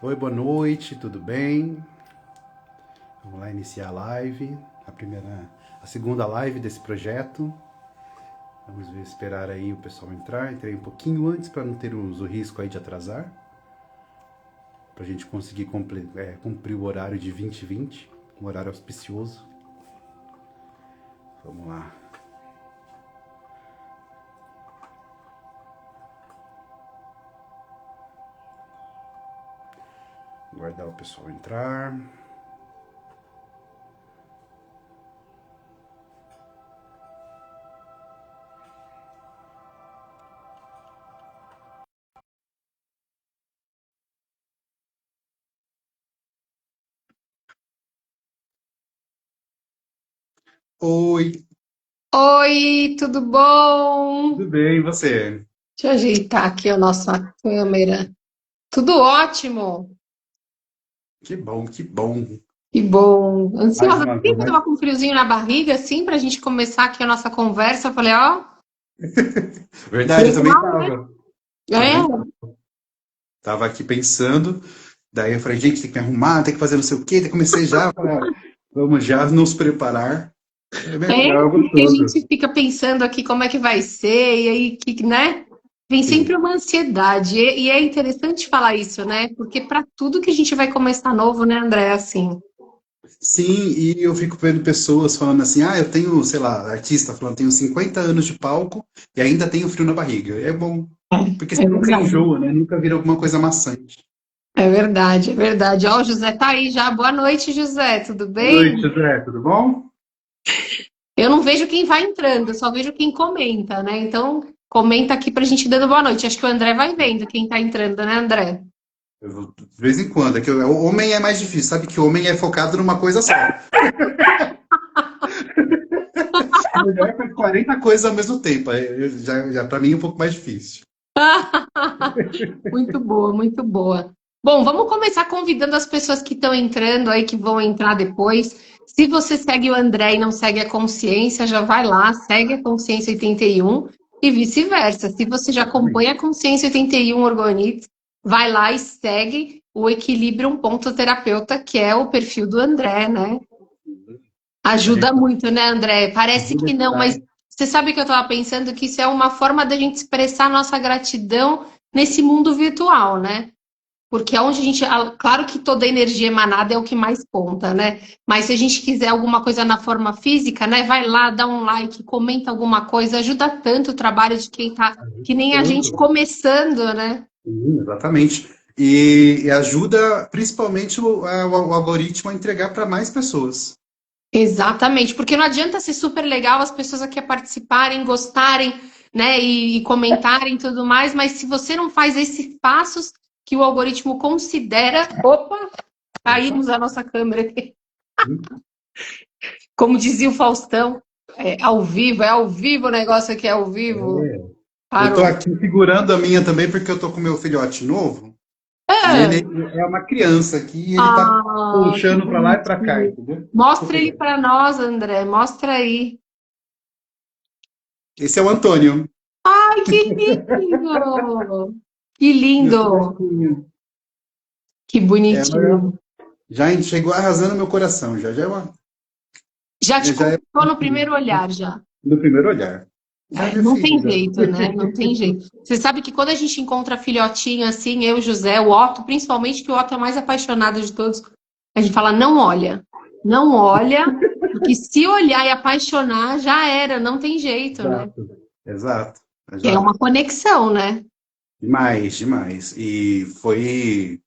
Oi, boa noite, tudo bem? Vamos lá iniciar a live, a segunda live desse projeto. Vamos ver, esperar aí o pessoal entrar. Entrei um pouquinho antes para não termos o risco aí de atrasar, para a gente conseguir cumprir o horário de 20h20, um horário auspicioso. Vamos lá. Aguardar o pessoal entrar. Oi, Oi, tudo bom? tudo bem, e você? Deixa eu ajeitar aqui a nossa câmera. Tudo ótimo. Que bom, que bom. Que bom. Mais Ansiosa. uma Sim, vez. tava com um friozinho na barriga, assim, pra gente começar aqui a nossa conversa. Eu falei, ó, Verdade, eu também legal, né? tava. Também É, tava aqui pensando. Daí eu falei, gente, tem que me arrumar, tem que fazer não sei o quê. Daí comecei já, vamos já nos preparar. É bem legal, é porque a gostoso. gente fica pensando aqui como é que vai ser, e aí, né? Vem Sim. sempre uma ansiedade. E é interessante falar isso, né? Porque para tudo que a gente vai começar novo, né, André? Assim. Sim, e eu fico vendo pessoas falando assim, eu tenho, sei lá, artista falando, tenho 50 anos de palco e ainda tenho frio na barriga. É bom, porque É você nunca verdade. enjoa, né? Nunca vira alguma coisa maçante. É verdade, é verdade. Ó, o José tá aí já. Boa noite, José. Tudo Boa noite, bem? José, tudo bom? Eu não vejo quem vai entrando, eu só vejo quem comenta, né? Então, comenta aqui pra gente dando boa noite. Acho que o André vai vendo quem tá entrando, né, André? De vez em quando, é que o homem é mais difícil, sabe que o homem é focado numa coisa só. A mulher faz 40 coisas ao mesmo tempo. Já para mim é um pouco mais difícil. Muito boa, muito boa. Bom, vamos começar convidando as pessoas que estão entrando aí, que vão entrar depois. Se você segue o André e não segue a Consciência, já vai lá, segue a Consciência 81 e vice-versa. Se você já acompanha a Exatamente. Consciência 81 Organites, vai lá e segue o Equilibrium Ponto Terapeuta, que é o perfil do André, né? A Ajuda gente muito, né, André? Parece ajuda que não, mas demais. você sabe que eu estava pensando que isso é uma forma da gente expressar nossa gratidão nesse mundo virtual, né? Porque é onde a gente. Claro que toda energia emanada é o que mais conta, né? Mas se a gente quiser alguma coisa na forma física, né? Vai lá, dá um like, comenta alguma coisa, ajuda tanto o trabalho de quem tá, que nem a gente Tanto. começando, né? Sim, exatamente. E ajuda principalmente o algoritmo a entregar para mais pessoas. Exatamente, porque não adianta ser super legal as pessoas aqui participarem, gostarem, né, e comentarem e tudo mais, mas se você não faz esses passos que o algoritmo considera, opa, Opa. caímos a nossa câmera aqui. Como dizia o Faustão, é ao vivo o negócio aqui é ao vivo. Eu tô Parou. aqui segurando a minha também porque eu tô com meu filhote novo e ele É. é uma criança aqui e ele tá Ah, que puxando para lá e para cá, bonitinho. entendeu? Tô Mostra ele pegando. para nós, André, mostra aí. Esse é o Antônio, Ai, que lindo! Que meu lindo! filhotinho. Que Ela bonitinho. já chegou arrasando meu coração, Já te já é conquistou no primeiro olhar, já. no primeiro olhar. Já é É, minha não filha, tem já. jeito, né? Não tem jeito. Você sabe que quando a gente encontra filhotinho assim, eu, José, o Otto, principalmente, que o Otto é mais apaixonado de todos, a gente fala, não olha. Não olha, porque se olhar e apaixonar, já era, não tem jeito, né? Exato. Exato, Que é exato. uma conexão, né? Demais, demais. E foi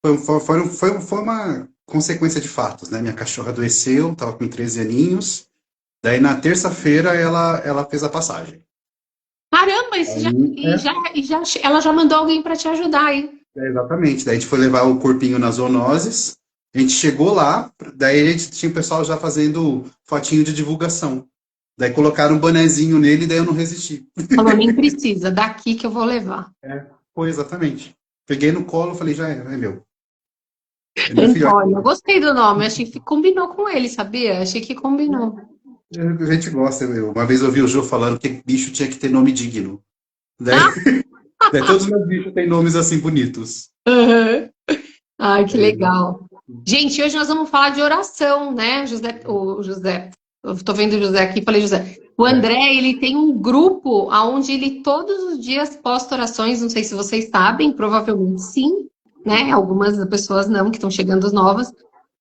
uma consequência de fatos, né? Minha cachorra adoeceu, estava com 13 aninhos. Daí na terça-feira ela fez a passagem. Caramba, Aí, ela já mandou alguém para te ajudar, hein? exatamente. Daí a gente foi levar o corpinho nas zoonoses. A gente chegou lá, daí a gente tinha o pessoal já fazendo fotinho de divulgação. Daí colocaram um bonezinho nele, daí eu não resisti. Falou, nem precisa, daqui que eu vou levar. Foi exatamente. Peguei no colo, falei, já é meu. É meu filhote. Antônio, eu gostei do nome, achei que combinou com ele, sabia? Achei que combinou. A gente gosta. Uma vez eu ouvi o Jô falando que bicho tinha que ter nome digno. Daí, Ah, daí todos os meus bichos têm nomes assim bonitos. aham. Ai, que É, legal. Gente, hoje nós vamos falar de oração, né, José? O José, eu tô vendo o José aqui, falei José. O é. André, ele tem um grupo onde ele todos os dias posta orações, não sei se vocês sabem, provavelmente sim, né? Algumas pessoas não, que estão chegando novas.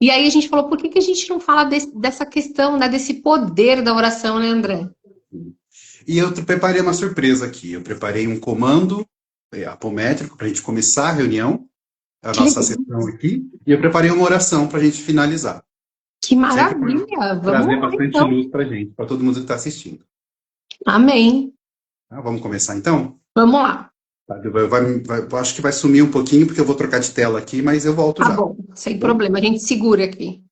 E aí a gente falou, por que que a gente não fala dessa questão, né, desse poder da oração, né, André? E eu preparei uma surpresa aqui. Eu preparei um comando apométrico para a gente começar a reunião, a Que nossa legal, sessão aqui, e eu preparei uma oração para a gente finalizar. que Sempre para maravilha! Vamos trazer lá, bastante então. luz para a gente, para todo mundo que está assistindo. Amém. Tá? Vamos começar então? Vamos lá. Tá, eu acho que vai sumir um pouquinho, porque eu vou trocar de tela aqui, mas eu volto Tá já. Tá bom, sem bom? problema. A gente segura aqui.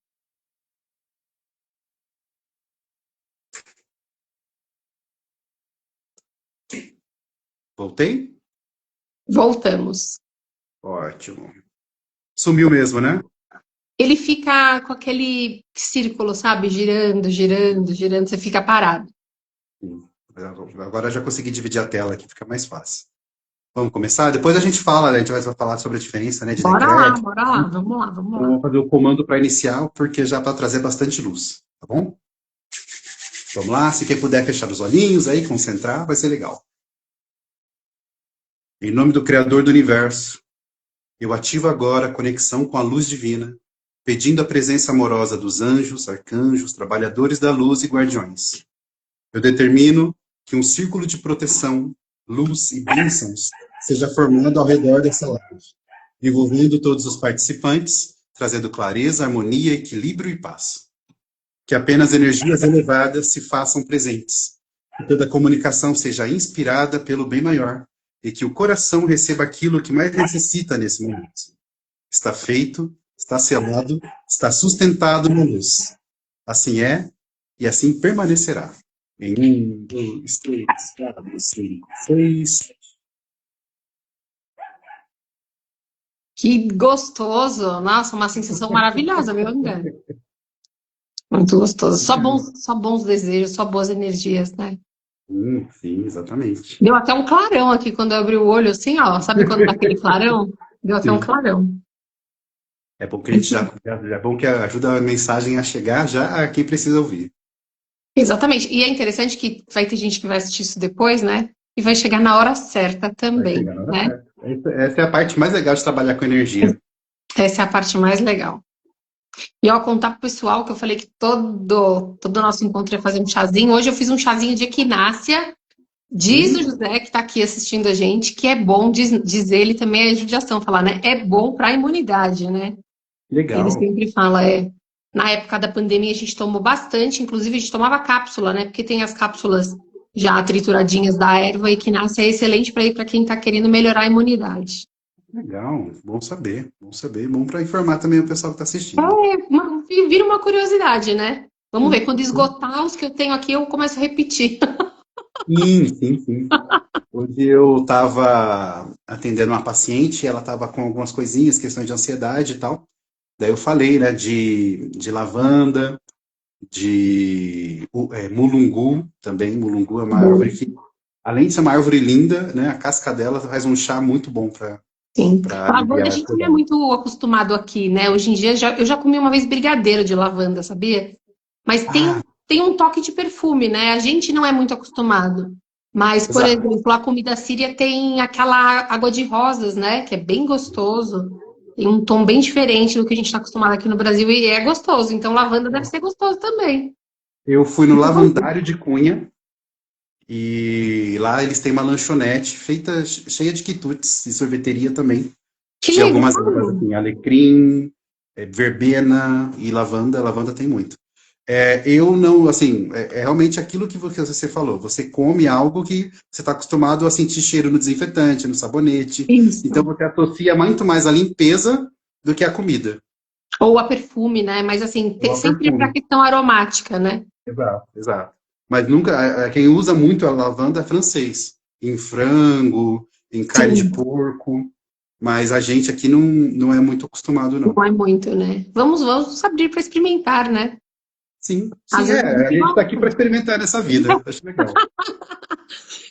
Voltei? Voltamos. Ótimo. Sumiu mesmo, né? Ele fica com aquele círculo, sabe? Girando, girando, girando. Você fica parado. Sim. Agora eu já consegui dividir a tela aqui, fica mais fácil. Vamos começar? Depois a gente fala, né? A gente vai falar sobre a diferença, né, de Bora lá, decreto. bora lá. Vamos lá, vamos Então, lá. vamos fazer o comando para iniciar, porque já para trazer bastante luz, tá bom? Vamos lá, se quem puder fechar os olhinhos aí, concentrar, vai ser legal. Em nome do Criador do Universo, eu ativo agora a conexão com a luz divina, pedindo a presença amorosa dos anjos, arcanjos, trabalhadores da luz e guardiões. Eu determino que um círculo de proteção, luz e bênçãos seja formado ao redor dessa live, envolvendo todos os participantes, trazendo clareza, harmonia, equilíbrio e paz. Que apenas energias elevadas se façam presentes, que toda comunicação seja inspirada pelo bem maior e que o coração receba aquilo que mais necessita nesse momento. Está feito, está selado, está sustentado na luz. Assim é e assim permanecerá. Em 1, 2, 3, 4, 5, 6. Que gostoso. Nossa, uma sensação maravilhosa, meu André? Muito gostoso. Só bons desejos, só boas energias, né? Sim, exatamente. Deu até um clarão aqui quando eu abri o olho, assim, ó. Sabe quando dá aquele clarão? Deu até um Sim. clarão. É bom que a gente é bom que ajuda a mensagem a chegar já a quem precisa ouvir. Exatamente. E é interessante que vai ter gente que vai assistir isso depois, né? E vai chegar na hora certa Vai também, chegar na hora né? certa. Essa é a parte mais legal de trabalhar com energia. Essa é a parte mais legal. E ó, contar pro pessoal que eu falei que todo nosso encontro ia fazer um chazinho. Hoje eu fiz um chazinho de equinácea. Diz o José, que está aqui assistindo a gente, que é bom, diz ele também, é judiação falar, né? É bom para a imunidade, né? Ele Legal. sempre fala, na época da pandemia a gente tomou bastante, inclusive a gente tomava cápsula, né? Porque tem as cápsulas já trituradinhas da erva e que nasce é excelente para ir para quem está querendo melhorar a imunidade. Legal. Bom saber. Bom saber. Bom para informar também o pessoal que está assistindo. Vira uma curiosidade, né? Vamos ver, quando esgotar os que eu tenho aqui, eu começo a repetir. Sim, sim, sim. Hoje eu estava atendendo uma paciente, ela estava com algumas coisinhas, questões de ansiedade e tal. Daí eu falei, né, de lavanda, de mulungu também. Mulungu é uma árvore que, além de ser uma árvore linda, né, a casca dela faz um chá muito bom para Sim. Lavanda aliviar a a gente não é ansiedade. muito acostumado aqui, né? Hoje em dia eu já comi uma vez brigadeiro de lavanda, sabia? Mas Ah, tem um toque de perfume, né? A gente não é muito acostumado. Mas, por exato. exemplo, a comida síria tem aquela água de rosas, né? Que é bem gostoso. Tem um tom bem diferente do que a gente está acostumado aqui no Brasil e é gostoso. Então, lavanda deve ser gostoso também. Eu fui no Lavandário de Cunha e lá eles têm uma lanchonete feita cheia de quitutes e sorveteria também. Que De legal! algumas ervas, assim, alecrim, verbena e lavanda. Lavanda tem muito. Eu não, assim, é realmente aquilo que você falou. Você come algo que você está acostumado a sentir cheiro no desinfetante, no sabonete. Então Isso. você associa muito mais a limpeza do que a comida. Ou a perfume, né? Mas assim, Ou a sempre para a perfume. questão aromática, né? Exato, exato. Mas nunca, quem usa muito a lavanda é francês. Em frango, em carne de Sim. porco. Mas a gente aqui não é muito acostumado, não. Não é muito, né? Vamos abrir para experimentar, né? Sim, Às sim, vezes a a gente gente está aqui gosta. para experimentar essa vida. Acho legal.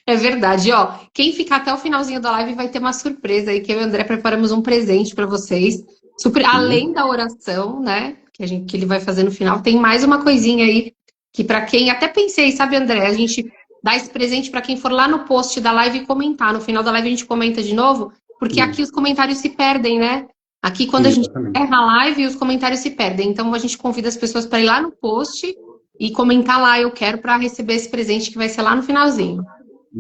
É verdade, ó. Quem ficar até o finalzinho da live vai ter uma surpresa aí, que eu e o André preparamos um presente para vocês. Sim, Além da oração, né? Que ele vai fazer no final, tem mais uma coisinha aí que para quem até pensei, sabe, André, a gente dá esse presente para quem for lá no post da live e comentar. No final da live a gente comenta de novo, porque aqui sim, os comentários se perdem, né? Aqui quando a gente exatamente. encerra a live, os comentários se perdem. Então a gente convida as pessoas para ir lá no post e comentar lá, eu quero para receber esse presente que vai ser lá no finalzinho.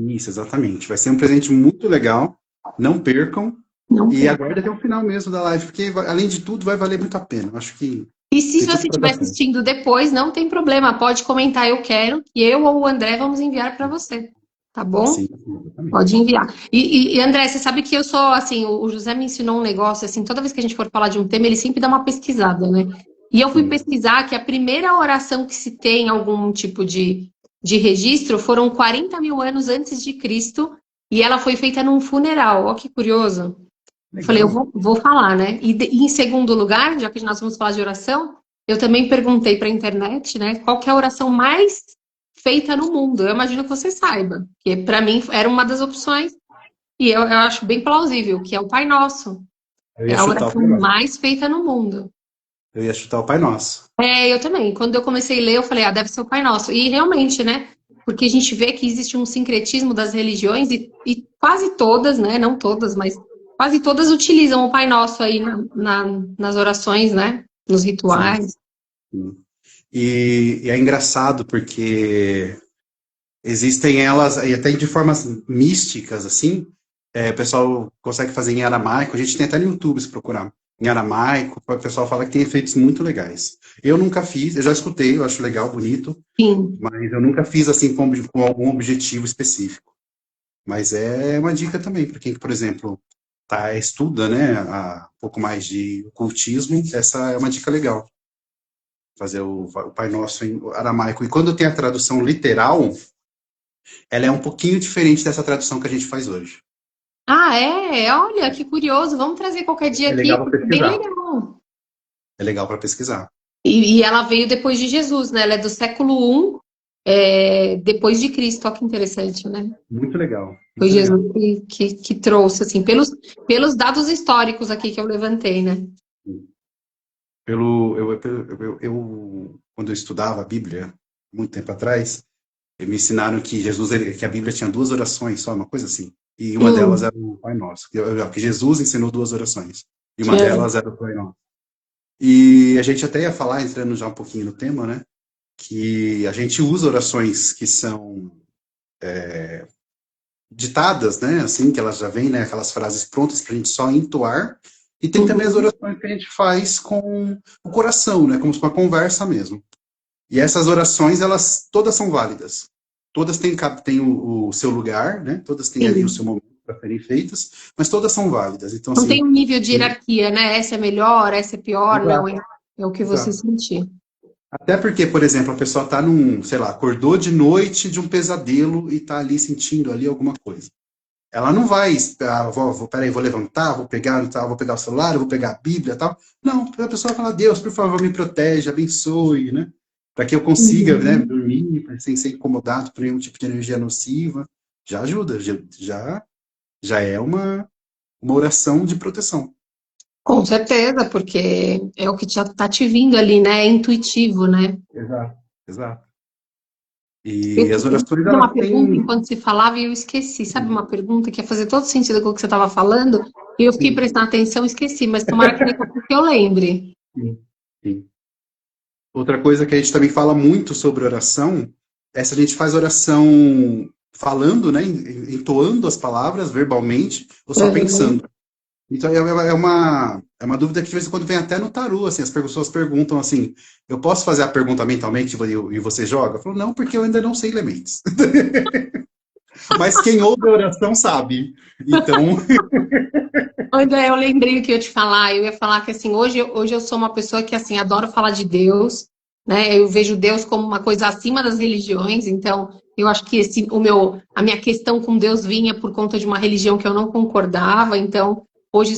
Isso, exatamente. Vai ser um presente muito legal. Não percam. Não E perca. aguarde até o final mesmo da live, porque além de tudo vai valer muito a pena. Eu acho que E se tem tudo você para estiver dar certo. assistindo depois, não tem problema, pode comentar, eu quero, que eu ou o André vamos enviar para você, tá bom? Sim, exatamente. Pode enviar. André, você sabe que eu sou, assim, o José me ensinou um negócio, assim, toda vez que a gente for falar de um tema, ele sempre dá uma pesquisada, né? E eu fui Sim. pesquisar que a primeira oração que se tem algum tipo de registro foram 40 mil anos antes de Cristo, e ela foi feita num funeral. Ó, que curioso. Eu falei, Legal. vou falar, né? E em segundo lugar, já que nós vamos falar de oração, eu também perguntei para a internet, né, qual que é a oração mais feita no mundo. Eu imagino que você saiba, que para mim era uma das opções, e eu acho bem plausível, que é o Pai Nosso. Eu É ia a chutar o oração Pai Nosso. mais feita no mundo. Eu ia chutar o Pai Nosso. É, eu também. Quando eu comecei a ler, eu falei, deve ser o Pai Nosso. E realmente, né? Porque a gente vê que existe um sincretismo das religiões e quase todas, né? Não todas, mas quase todas utilizam o Pai Nosso aí nas orações, né? Nos Sim, rituais. sim. E é engraçado porque existem elas, e até de formas místicas, assim, o pessoal consegue fazer em aramaico, a gente tem até no YouTube se procurar. Em aramaico, o pessoal fala que tem efeitos muito legais. Eu nunca fiz, eu já escutei, eu acho legal, bonito, Sim. mas eu nunca fiz assim com algum objetivo específico. Mas é uma dica também, para quem, por exemplo, estuda, né, um pouco mais de ocultismo, essa é uma dica legal. Fazer o Pai Nosso em aramaico. E quando tem a tradução literal, ela é um pouquinho diferente dessa tradução que a gente faz hoje. Ah, é? Olha, que curioso. Vamos trazer qualquer dia É aqui, legal para porque é bem pesquisar. legal. É legal para pesquisar. E ela veio depois de Jesus, né? Ela é do século I, depois de Cristo. Olha que interessante, né? Muito legal, Foi muito legal. Jesus que trouxe, assim, pelos dados históricos aqui que eu levantei, né? Quando eu estudava a Bíblia, muito tempo atrás, me ensinaram que que a Bíblia tinha duas orações, só uma coisa assim. E uma delas Hum, era o Pai Nosso. Que Jesus ensinou duas orações. E uma é. delas era o Pai Nosso. E a gente até ia falar, entrando já um pouquinho no tema, né? Que a gente usa orações que são ditadas, né? Assim, que elas já vêm, né? Aquelas frases prontas para a gente só entoar. E tem também as Uhum. orações que a gente faz com o coração, né? Como se fosse uma conversa mesmo. E essas orações, elas todas são válidas. Todas têm o seu lugar, né? Todas têm ali o seu Sim. momento para serem feitas, mas todas são válidas. Então, Não tem assim, um nível de hierarquia, né? Essa é melhor, essa é pior, não. exato, É o que você exato. sentir. Até porque, por exemplo, a pessoa está sei lá, acordou de noite de um pesadelo e está ali sentindo ali alguma coisa. Ela não vai, peraí, vou levantar, vou pegar o celular, vou pegar a Bíblia e tal. Não, a pessoa vai falar, Deus, por favor, me protege, abençoe, né? Para que eu consiga, né, Uhum. dormir sem ser incomodado por nenhum tipo de energia nociva. Já ajuda, já é uma oração de proteção. Com certeza, porque é o que já tá te vindo ali, né? É intuitivo, né? Exato, exato. Eu E as queria orações, fazer uma elas pergunta têm. enquanto se falava e eu esqueci. Sabe uma pergunta que ia fazer todo sentido com o que você estava falando? E eu fiquei Sim, prestando atenção e esqueci, mas tomara que daqui a pouco eu lembre. sim, sim. Outra coisa que a gente também fala muito sobre oração é se a gente faz oração falando, né, entoando as palavras verbalmente ou só Uhum. pensando. Então é uma dúvida que de vez em quando vem até no tarô, assim, as pessoas perguntam assim, eu posso fazer a pergunta mentalmente e você joga? Eu falo, não, porque eu ainda não sei elementos. Mas quem ouve a oração sabe. Então, André, eu lembrei o que eu ia te falar. Eu ia falar que assim, hoje eu sou uma pessoa que assim adoro falar de Deus, né? Eu vejo Deus como uma coisa acima das religiões, então eu acho que a minha questão com Deus vinha por conta de uma religião que eu não concordava, então hoje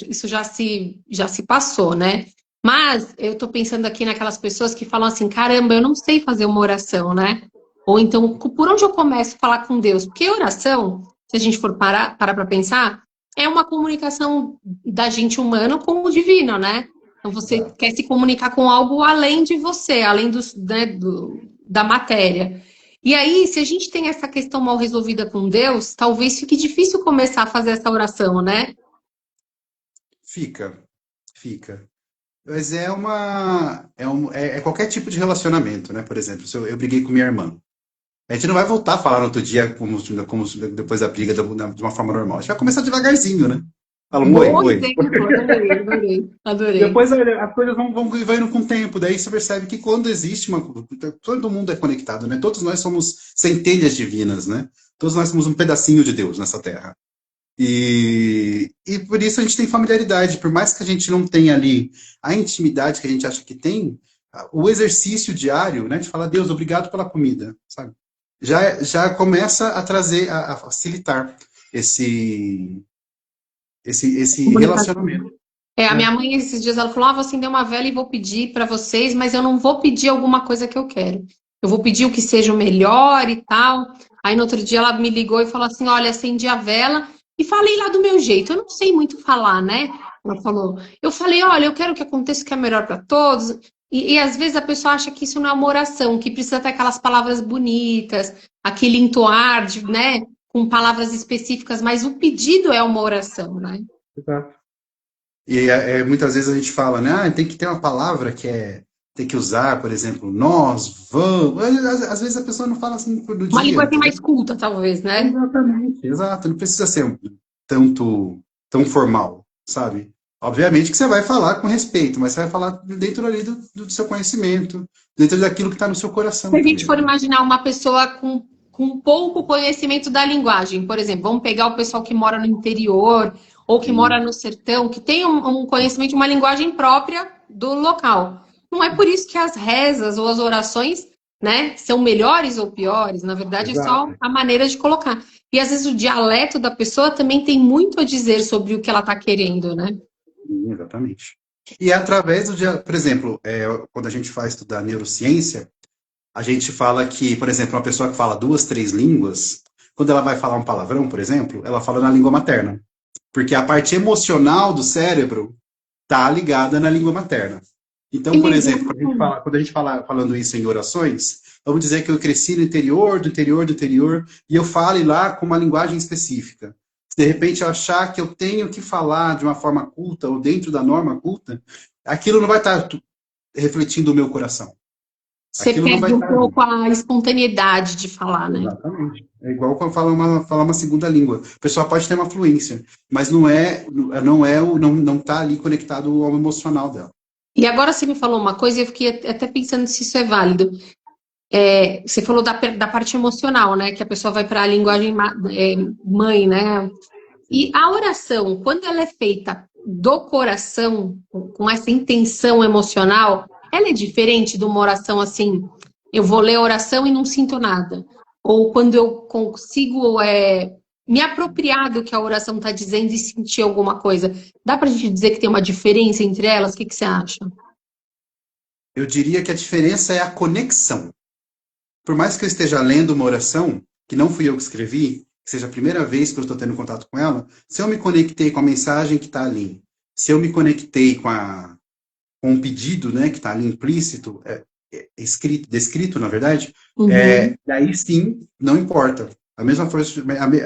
isso já se passou, né? Mas eu tô pensando aqui naquelas pessoas que falam assim, caramba, eu não sei fazer uma oração, né? Ou então, por onde eu começo a falar com Deus? Porque oração, se a gente for parar para pensar, é uma comunicação da gente humano com o divino, né? Então você Exato. quer se comunicar com algo além de você, além né, da matéria. E aí, se a gente tem essa questão mal resolvida com Deus, talvez fique difícil começar a fazer essa oração, né? Fica, fica. Mas é qualquer tipo de relacionamento, né? Por exemplo, se eu briguei com minha irmã. A gente não vai voltar a falar no outro dia como depois da briga de uma forma normal. A gente vai começar devagarzinho, né? Fala um oi, Bom oi. exemplo, adorei, adorei, adorei. Depois as coisas vão indo com o tempo. Daí você percebe que quando existe uma. Todo mundo é conectado, né? Todos nós somos centelhas divinas, né? Todos nós somos um pedacinho de Deus nessa terra. E por isso a gente tem familiaridade. Por mais que a gente não tenha ali a intimidade que a gente acha que tem, o exercício diário, né? De falar, Deus, obrigado pela comida, sabe? Já começa a trazer, a facilitar esse, esse Comunicação. relacionamento, A né? minha mãe, esses dias, ela falou: vou acender uma vela e vou pedir para vocês, mas eu não vou pedir alguma coisa que eu quero. Eu vou pedir o que seja o melhor e tal. Aí no outro dia ela me ligou e falou assim: olha, acendi a vela e falei lá do meu jeito. Eu não sei muito falar, né? Ela falou. Eu falei: olha, eu quero que aconteça o que é melhor para todos. E às vezes a pessoa acha que isso não é uma oração, que precisa ter aquelas palavras bonitas, aquele entoar, né? Com palavras específicas, mas o pedido é uma oração, né? Exato. E muitas vezes a gente fala, né? Ah, tem que ter uma palavra que tem que usar, por exemplo, nós, vamos. Às vezes a pessoa não fala assim no Uma dia, linguagem entendeu? mais culta, talvez, né? Exatamente. Exato, não precisa ser tanto, tão formal, sabe? Obviamente que você vai falar com respeito, mas você vai falar dentro ali do seu conhecimento, dentro daquilo que está no seu Se coração a gente também, for né? imaginar uma pessoa com pouco conhecimento da linguagem, por exemplo, vamos pegar o pessoal que mora no interior ou que mora Sim, no sertão, que tem um conhecimento de uma linguagem própria do local. Não é por isso que as rezas ou as orações, né, são melhores ou piores, na verdade é só exato. a maneira de colocar. E às vezes o dialeto da pessoa também tem muito a dizer sobre o que ela está querendo, né? Sim, exatamente. E é através por exemplo, quando a gente vai estudar neurociência, a gente fala que, por exemplo, uma pessoa que fala duas, três línguas, quando ela vai falar um palavrão, por exemplo, ela fala na língua materna. Porque a parte emocional do cérebro está ligada na língua materna. Que Então, por legal. exemplo, quando a gente fala falando isso em orações, vamos dizer que eu cresci no interior, do interior, do interior, e eu fale lá com uma linguagem específica. Se de repente eu achar que eu tenho que falar de uma forma culta ou dentro da norma culta, aquilo não vai estar refletindo o meu coração. Você Aquilo não vai perde um estar ali. pouco a espontaneidade de falar, né? Exatamente. É igual quando falar uma segunda língua. A pessoa pode ter uma fluência, mas não está ali conectado ao emocional dela. E agora você me falou uma coisa e eu fiquei até pensando se isso é válido. Você falou da parte emocional, né? Que a pessoa vai para a linguagem mãe, né? E a oração, quando ela é feita do coração, com essa intenção emocional, ela é diferente de uma oração assim, eu vou ler a oração e não sinto nada. Ou quando eu consigo me apropriar do que a oração está dizendo e sentir alguma coisa. Dá para a gente dizer que tem uma diferença entre elas? O que você acha? Eu diria que a diferença é a conexão. Por mais que eu esteja lendo uma oração, que não fui eu que escrevi, que seja a primeira vez que eu estou tendo contato com ela, se eu me conectei com a mensagem que está ali, se eu me conectei com um pedido, né, que está ali implícito, descrito, na verdade, Uhum. daí sim, não importa. A mesma força,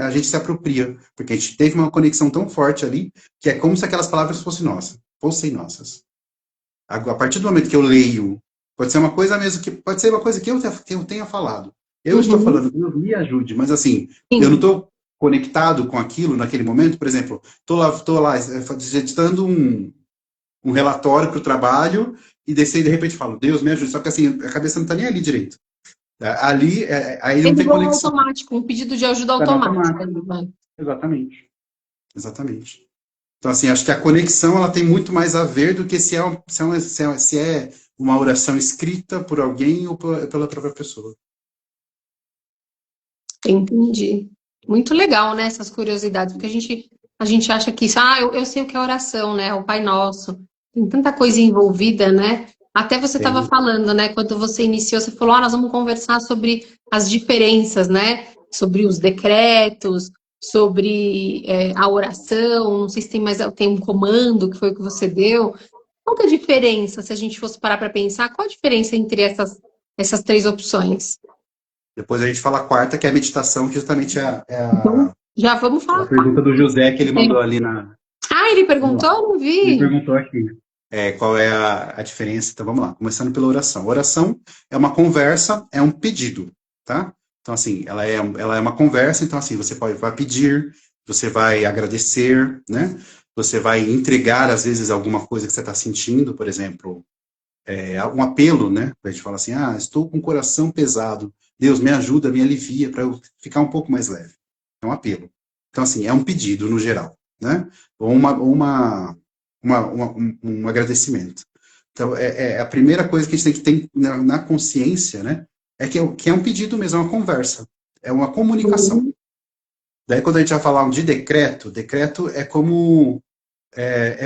a gente se apropria, porque a gente teve uma conexão tão forte ali, que é como se aquelas palavras fossem nossas. A partir do momento que eu leio, pode ser uma coisa mesmo pode ser uma coisa que eu tenha falado. Eu estou Uhum. falando, Deus me ajude, mas assim, eu não Sim. estou conectado com aquilo naquele momento, por exemplo, estou lá editando um relatório para o trabalho e de repente falo, Deus me ajude, só que assim, a cabeça não está nem ali direito. Ali, aí não tem Ligou conexão. automático, um pedido de ajuda Está no automática. automático. Ali, vai. Exatamente. Exatamente. Então, assim, acho que a conexão ela tem muito mais a ver do que se é uma oração escrita por alguém ou pela própria pessoa. Entendi. Muito legal, né, essas curiosidades, porque a gente acha que isso, eu sei o que é oração, né, o Pai Nosso. Tem tanta coisa envolvida, né? Até você estava Tem. falando, né, quando você iniciou, você falou, nós vamos conversar sobre as diferenças, né, sobre os decretos, sobre a oração, não sei se tem um comando que foi o que você deu. Qual que é a diferença, se a gente fosse parar para pensar, qual a diferença entre essas três opções? Depois a gente fala a quarta, que é a meditação, que justamente Então, já vamos é a falar. pergunta do José que ele mandou ali na. Ah, ele Vamos lá. perguntou? Não Ele vi. perguntou aqui. Qual é a diferença? Então vamos lá, começando pela oração. Oração é uma conversa, é um pedido, tá? Então, assim, ela é uma conversa, então, assim, vai pedir, você vai agradecer, né? Você vai entregar, às vezes, alguma coisa que você está sentindo, por exemplo, um apelo, né? A gente fala assim, estou com o coração pesado, Deus me ajuda, me alivia para eu ficar um pouco mais leve. É um apelo. Então, assim, é um pedido no geral, né? Ou um agradecimento. Então, a primeira coisa que a gente tem que ter na consciência, né? Que é um pedido mesmo, é uma conversa, é uma comunicação. Daí, quando a gente vai falar de decreto é como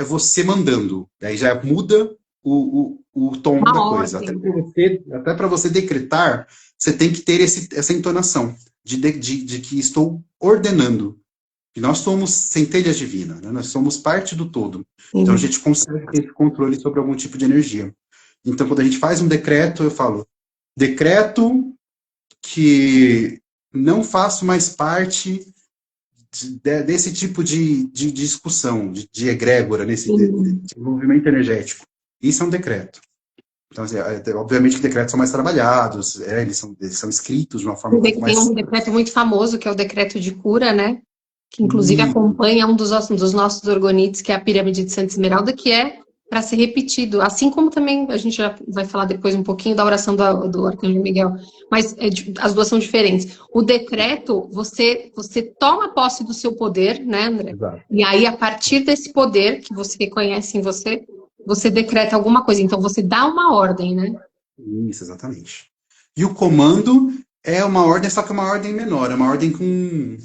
você mandando. Daí já muda o tom Uma da coisa. ordem. Até para você decretar, você tem que ter essa entonação de que estou ordenando. E nós somos centelhas divinas, né? Nós somos parte do todo. Então a gente consegue ter esse controle sobre algum tipo de energia. Então, quando a gente faz um decreto, eu falo, decreto que não faço mais parte desse tipo de discussão, de egrégora, de movimento energético. Isso é um decreto. Então, assim, obviamente que decretos são mais trabalhados, eles são escritos de uma forma um pouco Tem mais... um decreto muito famoso, que é o decreto de cura, né? Que inclusive Isso, acompanha um dos nossos orgonites, que é a pirâmide de Santa Esmeralda, que é para ser repetido. Assim como também a gente já vai falar depois um pouquinho da oração do Arcanjo Miguel, mas as duas são diferentes. O decreto, você toma posse do seu poder, né, André? exato. E aí, a partir desse poder que você reconhece em você, você decreta alguma coisa. Então, você dá uma ordem, né? Isso, exatamente. E o comando é uma ordem, só que é uma ordem menor, é uma ordem com um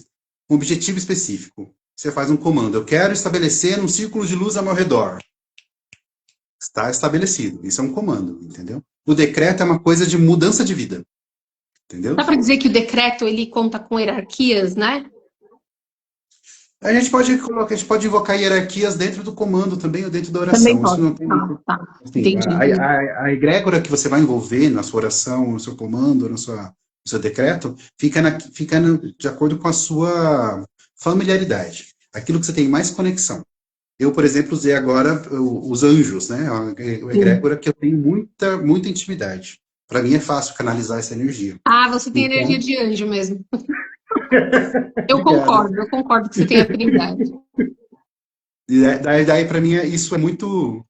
objetivo específico. Você faz um comando, eu quero estabelecer um círculo de luz ao meu redor. Está estabelecido. Isso é um comando, entendeu? O decreto é uma coisa de mudança de vida, entendeu? Dá para dizer que o decreto ele conta com hierarquias, né? A gente pode invocar hierarquias dentro do comando também, ou dentro da Também oração. Isso pode. não tem muito. Tá. Assim, Entendi. a egrégora que você vai envolver na sua oração, no seu comando, no seu decreto, de acordo com a sua familiaridade. Aquilo que você tem mais conexão. Eu, por exemplo, usei agora os anjos, né? O egrégora que eu tenho muita, muita intimidade. Para mim é fácil canalizar essa energia. Ah, você tem energia Então, de anjo mesmo. obrigado. Eu concordo que você tem afinidade. Daí para mim, isso é muito.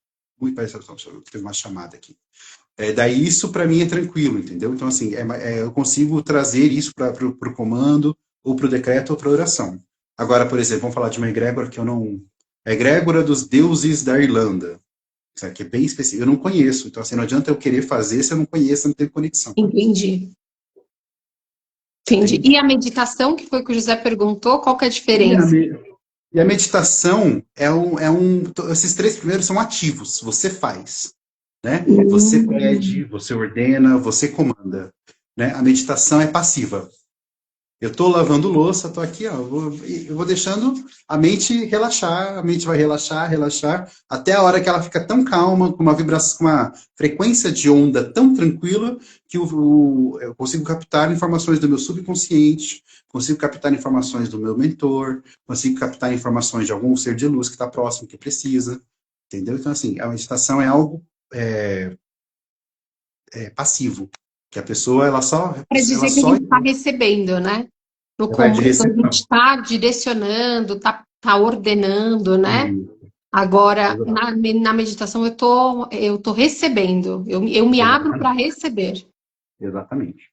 Parece que teve uma chamada aqui. Daí isso para mim é tranquilo, entendeu? Então, assim, eu consigo trazer isso para o comando, ou para o decreto, ou para a oração. Agora, por exemplo, vamos falar de uma egrégora que eu não. A egrégora dos deuses da Irlanda. Isso aqui é bem específico. Eu não conheço. Então, assim, não adianta eu querer fazer se eu não conheço, não tenho conexão. Entendi. Entendi. E a meditação, que foi o que o José perguntou, qual que é a diferença? E a meditação esses três primeiros são ativos, você faz, né? Você pede, você ordena, você comanda, né? A meditação é passiva. Eu estou lavando louça, estou aqui, ó, eu vou deixando a mente relaxar, a mente vai relaxar, relaxar, até a hora que ela fica tão calma, com uma vibração, com uma frequência de onda tão tranquila, que eu consigo captar informações do meu subconsciente, consigo captar informações do meu mentor, consigo captar informações de algum ser de luz que está próximo, que precisa, entendeu? Então, assim, a meditação é algo passivo, que a pessoa, Para dizer que a gente está recebendo, né? No vai comando, a direcionar. gente está direcionando, tá ordenando, né? Agora, na meditação, eu tô recebendo. Eu me abro para receber. Exatamente.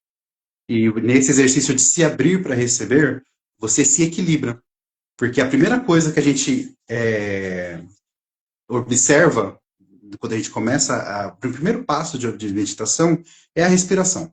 E nesse exercício de se abrir para receber, você se equilibra. Porque a primeira coisa que a gente observa quando a gente começa, o primeiro passo de meditação é a respiração.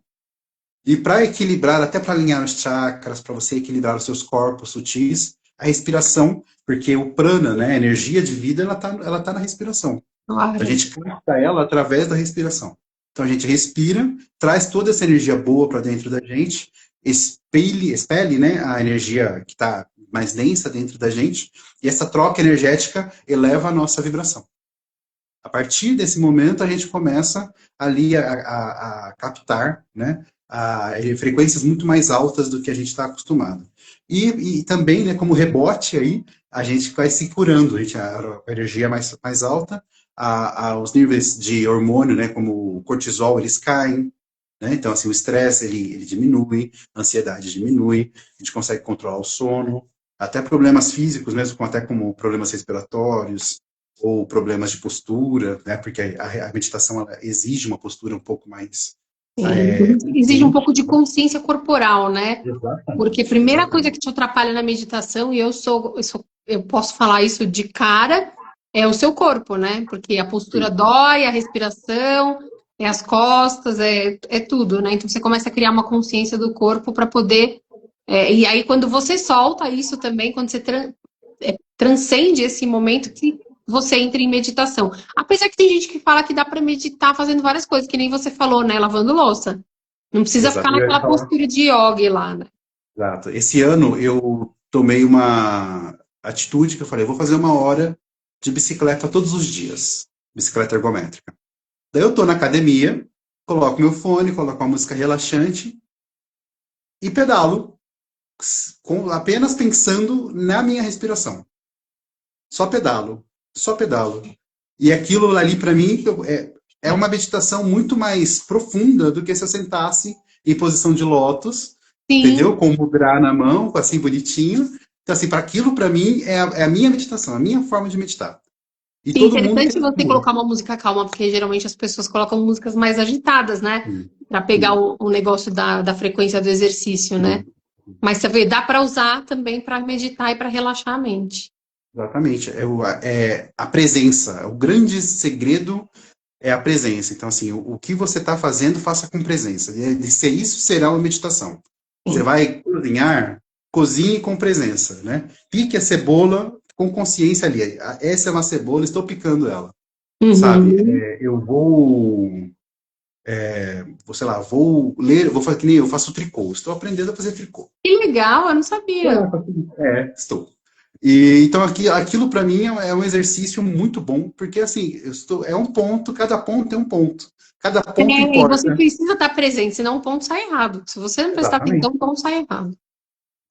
E para equilibrar, até para alinhar os chakras, para você equilibrar os seus corpos sutis, a respiração, porque o prana, né, a energia de vida, ela tá na respiração. Claro. A gente capta ela através da respiração. Então a gente respira, traz toda essa energia boa para dentro da gente, expele, né, a energia que está mais densa dentro da gente, e essa troca energética eleva a nossa vibração. A partir desse momento, a gente começa ali a captar, né, frequências muito mais altas do que a gente está acostumado. E também, né, como rebote aí, a gente vai se curando, a energia mais alta, os níveis de hormônio, né, como o cortisol, eles caem, né? Então, assim, o estresse, ele diminui, a ansiedade diminui, a gente consegue controlar o sono, até problemas físicos mesmo, até como problemas respiratórios, ou problemas de postura, né? Porque a meditação ela exige uma postura um pouco mais... Exige um pouco de consciência corporal, né? Porque a Exatamente, primeira coisa exatamente. que te atrapalha na meditação, e eu posso falar isso de cara, é o seu corpo, né? Porque a postura Sim, dói, a respiração, é as costas, é tudo, né? Então você começa a criar uma consciência do corpo para poder. E aí, quando você solta isso também, quando você transcende esse momento que você entra em meditação. Apesar que tem gente que fala que dá para meditar fazendo várias coisas, que nem você falou, né? Lavando louça. Não precisa ficar exato. Eu ia naquela falar. postura de yoga lá, né? Exato. Esse ano eu tomei uma atitude que eu falei, eu vou fazer 1 hora de bicicleta todos os dias, bicicleta ergométrica. Daí eu tô na academia, coloco meu fone, coloco uma música relaxante e pedalo, apenas pensando na minha respiração. Só pedalo, só pedalo. E aquilo ali para mim é uma meditação muito mais profunda do que se eu sentasse em posição de lótus, Sim, entendeu? Com o mudra na mão, assim bonitinho. Então assim, para aquilo para mim é a minha meditação, a minha forma de meditar. E é todo mundo interessante tem a você sua. colocar uma música calma, porque geralmente as pessoas colocam músicas mais agitadas, né? Sim, Para pegar sim, o negócio da frequência do exercício, né? sim. Mas você vê, dá para usar também para meditar e para relaxar a mente. Exatamente. É a presença. O grande segredo é a presença. Então, assim, o que você está fazendo, faça com presença. E se isso será uma meditação. Você Sim. vai cozinhar, cozinhe com presença, né? Pique a cebola com consciência ali. Essa é uma cebola, estou picando ela, sabe? Uhum. Eu sei lá, vou ler, vou fazer que nem eu faço tricô. Estou aprendendo a fazer tricô. Que legal, eu não sabia. Estou. E então aquilo para mim é um exercício muito bom, porque assim, é um ponto, cada ponto é um ponto. Cada ponto E você importa. precisa estar presente, senão o ponto sai errado. Se você não prestar atenção, Exatamente, o ponto sai errado.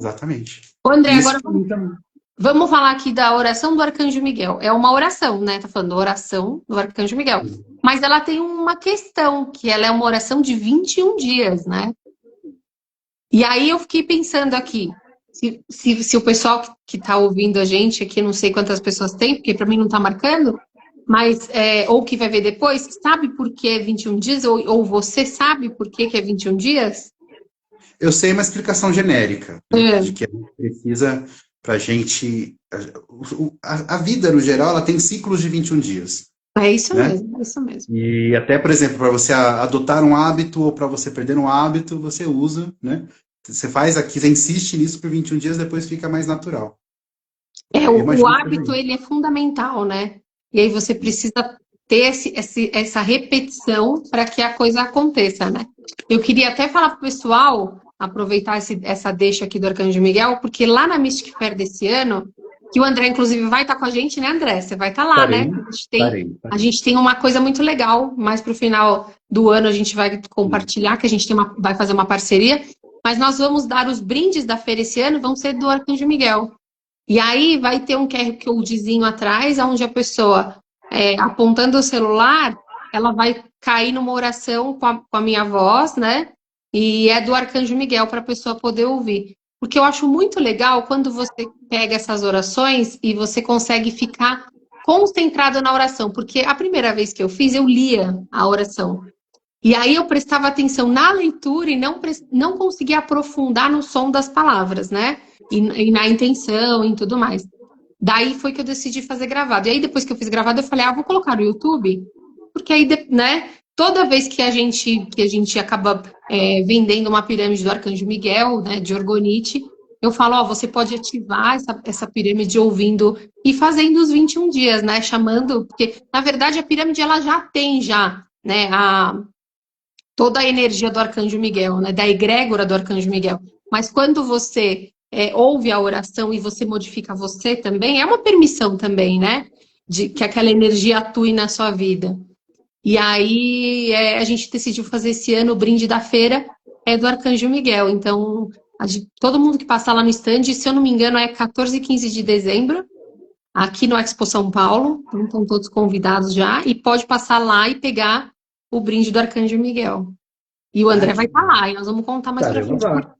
exatamente. Ô, André, E isso agora para mim também. vamos falar aqui da oração do Arcanjo Miguel. É uma oração, né? Tá falando oração do Arcanjo Miguel. Mas ela tem uma questão, que ela é uma oração de 21 dias, né? E aí eu fiquei pensando aqui, se o pessoal que está ouvindo a gente aqui, não sei quantas pessoas tem, porque para mim não está marcando, mas, ou que vai ver depois, sabe por que é 21 dias? Ou você sabe por que é 21 dias? Eu sei uma explicação genérica, né, de É, que a gente precisa para a gente. A vida, no geral, ela tem ciclos de 21 dias, é isso né? mesmo, é isso mesmo. E até, por exemplo, para você adotar um hábito ou para você perder um hábito, você usa, né? Você faz aqui, você insiste nisso por 21 dias, depois fica mais natural. Eu O imagino que seja hábito, isso. ele é fundamental, né? E aí você precisa ter essa repetição para que a coisa aconteça, né? Eu queria até falar para o pessoal, aproveitar essa deixa aqui do Arcanjo Miguel, porque lá na Mystic Fair desse ano, que o André, inclusive, vai estar com a gente, né, André? Você vai estar lá, né? Estarei, A estarei. gente tem uma coisa muito legal, mais para o final do ano a gente vai compartilhar, que a gente vai fazer uma parceria, mas nós vamos dar os brindes da feira esse ano, vão ser do Arcanjo Miguel. E aí vai ter um QR Codezinho atrás, onde a pessoa, apontando o celular, ela vai cair numa oração com a minha voz, né? E é do Arcanjo Miguel para a pessoa poder ouvir. Porque eu acho muito legal quando você pega essas orações e você consegue ficar concentrado na oração. Porque a primeira vez que eu fiz, eu lia a oração. E aí eu prestava atenção na leitura e não conseguia aprofundar no som das palavras, né? E na intenção e tudo mais. Daí foi que eu decidi fazer gravado. E aí depois que eu fiz gravado, eu falei, vou colocar no YouTube, porque aí, né? Toda vez que a gente acaba vendendo uma pirâmide do Arcanjo Miguel, né, de Orgonite, eu falo, você pode ativar essa pirâmide ouvindo e fazendo os 21 dias, né? Chamando, porque na verdade a pirâmide ela já tem né? Toda a energia do Arcanjo Miguel, né? Da egrégora do Arcanjo Miguel. Mas quando você ouve a oração e você modifica você também, é uma permissão também, né? De que aquela energia atue na sua vida. E aí a gente decidiu fazer esse ano o brinde da feira do Arcanjo Miguel. Então, todo mundo que passar lá no stand, se eu não me engano, é 14 e 15 de dezembro, aqui no Expo São Paulo. Então, estão todos convidados já. E pode passar lá e pegar o brinde do Arcanjo Miguel. E o André vai estar lá, e nós vamos contar mais pra Estaremos frente. lá.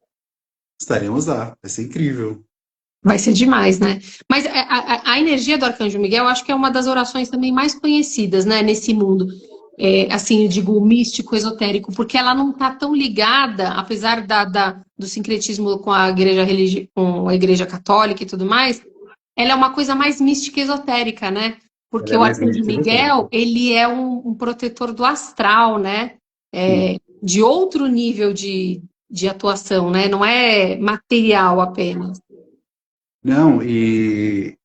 Estaremos lá. Vai ser incrível. Vai ser demais, né? Mas a energia do Arcanjo Miguel, eu acho que é uma das orações também mais conhecidas, né, nesse mundo. Assim, eu digo, místico, esotérico, porque ela não está tão ligada, apesar do sincretismo com com a igreja católica e tudo mais, ela é uma coisa mais mística e esotérica, né? Ela Porque é o mais Arcanjo mística e Miguel, esotérica. ele é um protetor do astral, né? Sim. De outro nível de atuação, né? Não é material apenas. Não, e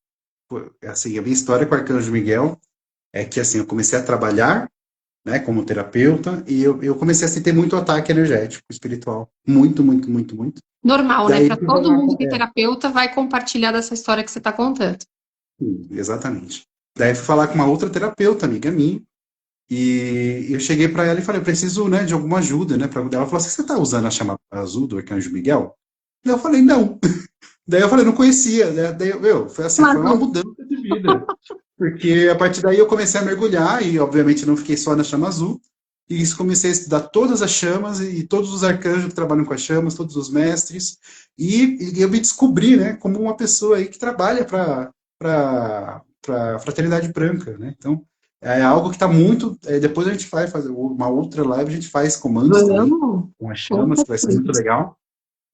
assim, a minha história com o Arcanjo Miguel é que assim, eu comecei a trabalhar, né, como terapeuta, e eu comecei a ter muito ataque energético, espiritual. Muito, muito, muito, muito. Normal, né? Daí Para eu fui todo falar mundo com... que é terapeuta vai compartilhar dessa história que você está contando. Sim, exatamente. Daí eu fui falar com uma outra terapeuta, amiga minha, e eu cheguei para ela e falei, eu preciso, né, de alguma ajuda, né? Ela falou assim, você está usando a chama azul do Arcanjo Miguel? Daí eu falei, não. Daí eu falei, não conhecia, né? Daí, foi assim, foi uma Manu, mudança de vida. Porque a partir daí eu comecei a mergulhar e, obviamente, não fiquei só na chama azul. E isso comecei a estudar todas as chamas e todos os arcanjos que trabalham com as chamas, todos os mestres. E eu me descobri, né, como uma pessoa aí que trabalha para a fraternidade branca, né? Então, é algo que está muito. Depois a gente vai fazer uma outra live, a gente faz comandos também vamos, com as com chamas, que vai ser muito certeza. legal.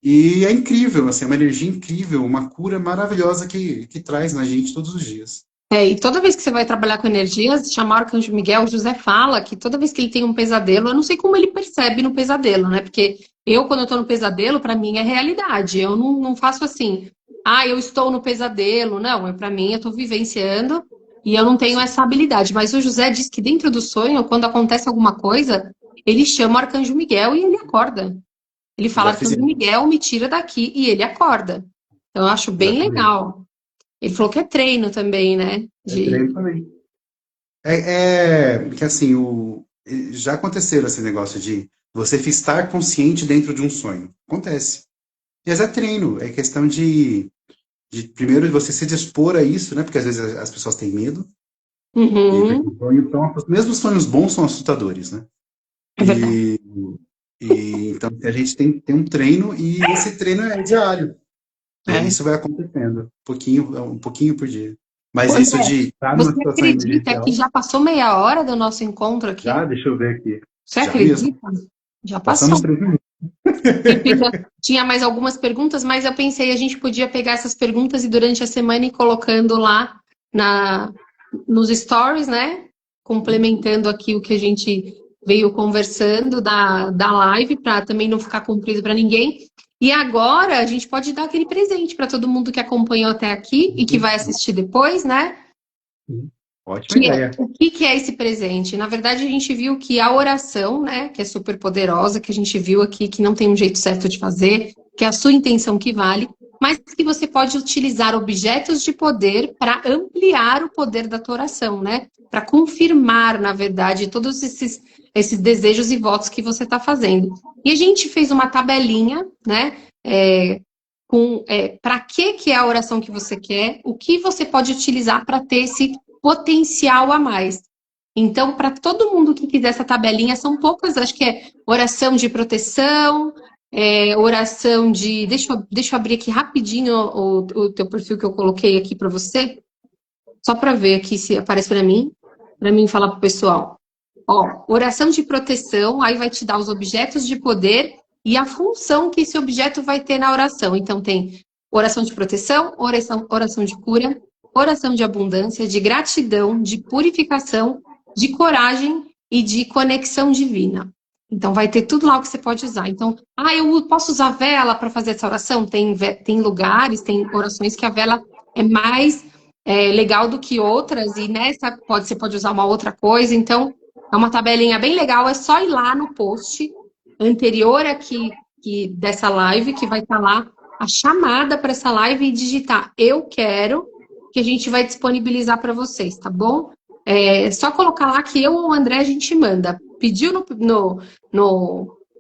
E é incrível, assim, é uma energia incrível, uma cura maravilhosa que traz na gente todos os dias. E toda vez que você vai trabalhar com energias, chamar o Arcanjo Miguel, o José fala que toda vez que ele tem um pesadelo, eu não sei como ele percebe no pesadelo, né? Porque quando eu tô no pesadelo, para mim é realidade. Eu não faço assim, eu estou no pesadelo. Não, para mim eu tô vivenciando e eu não tenho essa habilidade. Mas o José diz que dentro do sonho, quando acontece alguma coisa, ele chama o Arcanjo Miguel e ele acorda. Ele fala, Já Arcanjo fizemos, Miguel, me tira daqui e ele acorda. Então eu acho já bem fizemos. legal. Ele falou que é treino também, né? É treino também. Que assim, já aconteceram esse negócio de você estar consciente dentro de um sonho. Acontece. Mas é treino, é questão de primeiro você se dispor a isso, né? Porque às vezes as pessoas têm medo. E porque Uhum, o sonho, então, mesmo os sonhos bons são assustadores, né? é verdade. E, então a gente tem um treino e esse treino é diário. E aí É. isso vai acontecendo, um pouquinho por dia. Ô, Mas isso André, de estar numa você situação acredita que emergencial, já passou meia hora do nosso encontro aqui? já, deixa eu ver aqui, Você já mesmo. acredita? Já Passamos passou. 3 minutos. Tinha mais algumas perguntas, mas eu pensei a gente podia pegar essas perguntas e durante a semana ir colocando lá na, nos stories, né? Complementando aqui o que a gente veio conversando da live, para também não ficar comprido para ninguém. E agora a gente pode dar aquele presente para todo mundo que acompanhou até aqui e que vai assistir depois, né? Ótima ideia. O que que é esse presente? Na verdade, a gente viu que a oração, né, que é super poderosa, que a gente viu aqui que não tem um jeito certo de fazer, que é a sua intenção que vale, mas que você pode utilizar objetos de poder para ampliar o poder da tua oração, né? Para confirmar, na verdade, todos esses desejos e votos que você está fazendo. E a gente fez uma tabelinha, né? Para que é a oração que você quer, o que você pode utilizar para ter esse potencial a mais. Então, para todo mundo que quiser essa tabelinha, são poucas, acho que é oração de proteção, oração de. Deixa eu abrir aqui rapidinho o teu perfil que eu coloquei aqui para você, só para ver aqui se aparece para mim falar para o pessoal. Ó, oração de proteção, aí vai te dar os objetos de poder e a função que esse objeto vai ter na oração. Então, tem oração de proteção, oração de cura, oração de abundância, de gratidão, de purificação, de coragem e de conexão divina. Então, vai ter tudo lá o que você pode usar. Então, eu posso usar vela para fazer essa oração? Tem lugares, tem orações que a vela é mais legal do que outras, e nessa você pode usar uma outra coisa. Então, é uma tabelinha bem legal, é só ir lá no post anterior aqui dessa live, que vai estar lá a chamada para essa live e digitar "eu quero", que a gente vai disponibilizar para vocês, tá bom? É só colocar lá que eu ou o André a gente manda. Pediu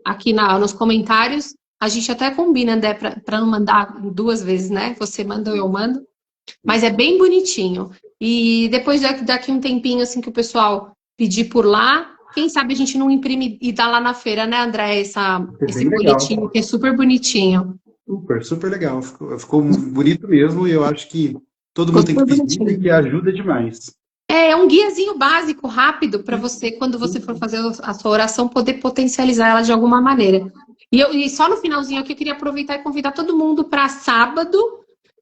aqui nos comentários, a gente até combina, André, para não mandar duas vezes, né? Você manda ou eu mando. Mas é bem bonitinho. E depois daqui um tempinho, assim, que o pessoal pedir por lá, quem sabe a gente não imprime e dá lá na feira, né, André, É esse bem legal. boletim, que é super bonitinho. Super, super legal. Ficou bonito mesmo e eu acho que todo Ficou mundo tem que super pedir bonitinho. porque ajuda demais. É um guiazinho básico, rápido, para você, quando você for fazer a sua oração, poder potencializar ela de alguma maneira. E só no finalzinho aqui, eu queria aproveitar e convidar todo mundo para sábado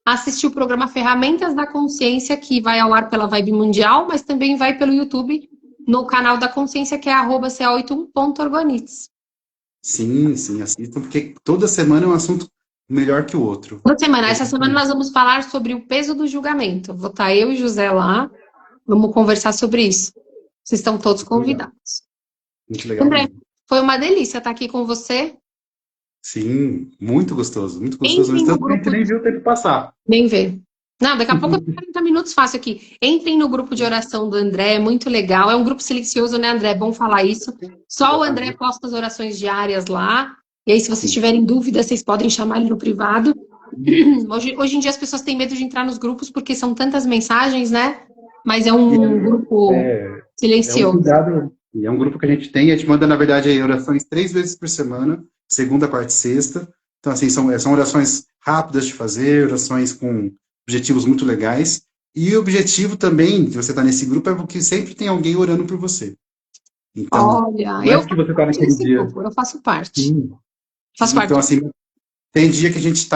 assistir o programa Ferramentas da Consciência, que vai ao ar pela Vibe Mundial, mas também vai pelo YouTube, no canal da Consciência, que é @ca81.organites. Sim, sim, assistam, porque toda semana é um assunto melhor que o outro. Essa semana nós vamos falar sobre o peso do julgamento. Vou estar eu e José lá, vamos conversar sobre isso. Vocês estão todos Muito legal, convidados. muito legal André, mesmo. foi uma delícia estar aqui com você. Sim, muito gostoso mesmo. Entrem no Tanto que a gente grupo, nem viu o tempo passar. nem ver. Não, daqui a pouco eu tenho 40 minutos fácil aqui. Entrem no grupo de oração do André, é muito legal. É um grupo silencioso, né, André? É bom falar isso. Só o André Exatamente. posta as orações diárias lá. E aí, se vocês Sim. tiverem dúvida, vocês podem chamar ele no privado. Hoje em dia as pessoas têm medo de entrar nos grupos porque são tantas mensagens, né? Mas é E um grupo é um silencioso. cuidado, e é um grupo que a gente manda, na verdade, aí, orações 3 vezes por semana, segunda, quarta e sexta. Então, assim, são orações rápidas de fazer, orações com objetivos muito legais. E o objetivo também de você estar nesse grupo é porque sempre tem alguém orando por você. Então, Olha, não é eu porque você faço está parte naquele desse dia. grupo, eu faço parte. Sim. Faço Então, parte. assim, tem dia que a gente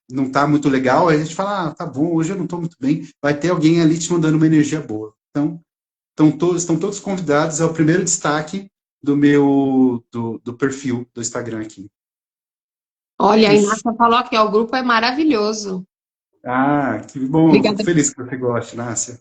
não está muito legal, aí a gente fala, tá bom, hoje eu não estou muito bem. Vai ter alguém ali te mandando uma energia boa. Então, estão todos convidados, é o primeiro destaque do perfil do Instagram aqui. Olha, a Isso. Inácia falou aqui, ó, o grupo é maravilhoso. Ah, que bom, fico Obrigada, feliz que você goste, Nácia.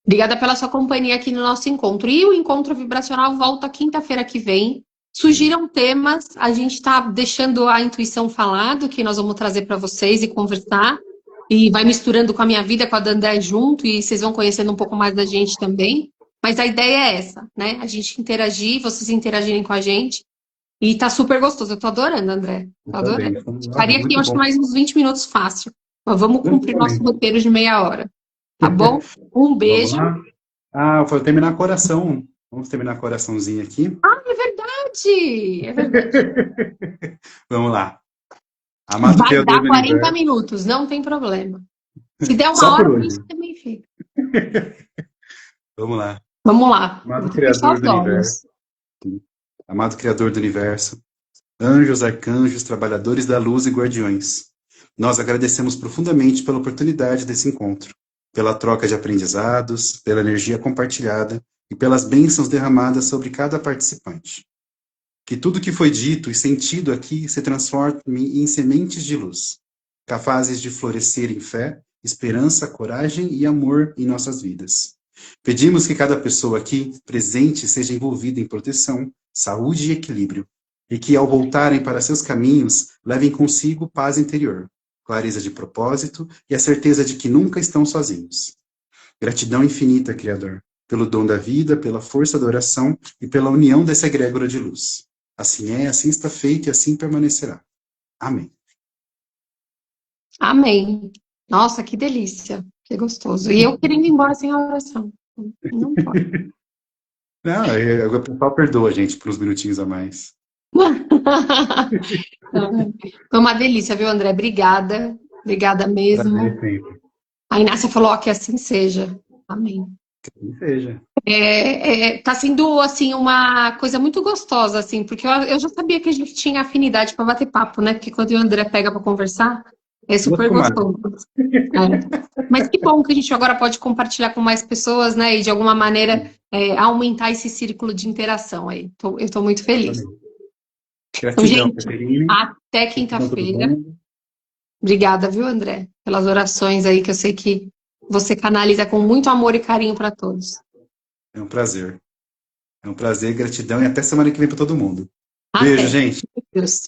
obrigada pela sua companhia aqui no nosso encontro. E o encontro vibracional volta quinta-feira que vem. Sugiram temas, a gente está deixando a intuição falar do que nós vamos trazer para vocês e conversar. E vai misturando com a minha vida, com a da André junto, e vocês vão conhecendo um pouco mais da gente também. Mas a ideia é essa, né? A gente interagir, vocês interagirem com a gente. E tá super gostoso. Eu tô adorando, André. Eu Tô também. adorando. Nossa, Ficaria aqui, eu muito acho que bom. mais uns 20 minutos fácil. Mas vamos cumprir nosso Tranquilamente. roteiro de meia hora. Tá bom? Um Vamos beijo. lá? Ah, vou terminar com oração. Vamos terminar com a oraçãozinha aqui. É verdade! É verdade. Vamos lá. Amado Vai Criador dar do 40 Universo. minutos, não tem problema. Se der uma Só por hora, a gente hoje. também fica. Vamos lá. Vamos lá. Amado Vou fechar Criador os do Universo. olhos. Amado Criador do Universo. Anjos, arcanjos, trabalhadores da luz e guardiões. Nós agradecemos profundamente pela oportunidade desse encontro, pela troca de aprendizados, pela energia compartilhada e pelas bênçãos derramadas sobre cada participante. Que tudo que foi dito e sentido aqui se transforme em sementes de luz, capazes de florescer em fé, esperança, coragem e amor em nossas vidas. Pedimos que cada pessoa aqui presente seja envolvida em proteção, saúde e equilíbrio, e que, ao voltarem para seus caminhos, levem consigo paz interior, clareza de propósito e a certeza de que nunca estão sozinhos. Gratidão infinita, Criador, pelo dom da vida, pela força da oração e pela união dessa egrégora de luz. Assim é, assim está feito e assim permanecerá. Amém. Amém. Nossa, que delícia. Que gostoso. E eu querendo ir embora sem a oração. Não pode. Não, o pessoal perdoa a gente por uns minutinhos a mais. Foi uma delícia, viu, André? Obrigada. Obrigada mesmo. Prazer sempre. A Inácia falou ó, que assim seja. Amém. Que assim seja. Tá sendo, assim, uma coisa muito gostosa, assim, porque eu já sabia que a gente tinha afinidade para bater papo, né? Porque quando o André pega para conversar, é Duas super comadres. gostoso. Mas que bom que a gente agora pode compartilhar com mais pessoas, né? E de alguma maneira aumentar esse círculo de interação aí. Eu tô muito feliz. Então, Gratidão, gente, Caterine. até Gratidão a todo quinta-feira. mundo. Obrigada, viu, André? Pelas orações aí que eu sei que você canaliza com muito amor e carinho para todos. É um prazer. É um prazer, gratidão e até semana que vem para todo mundo. Até. Beijo, gente. Deus.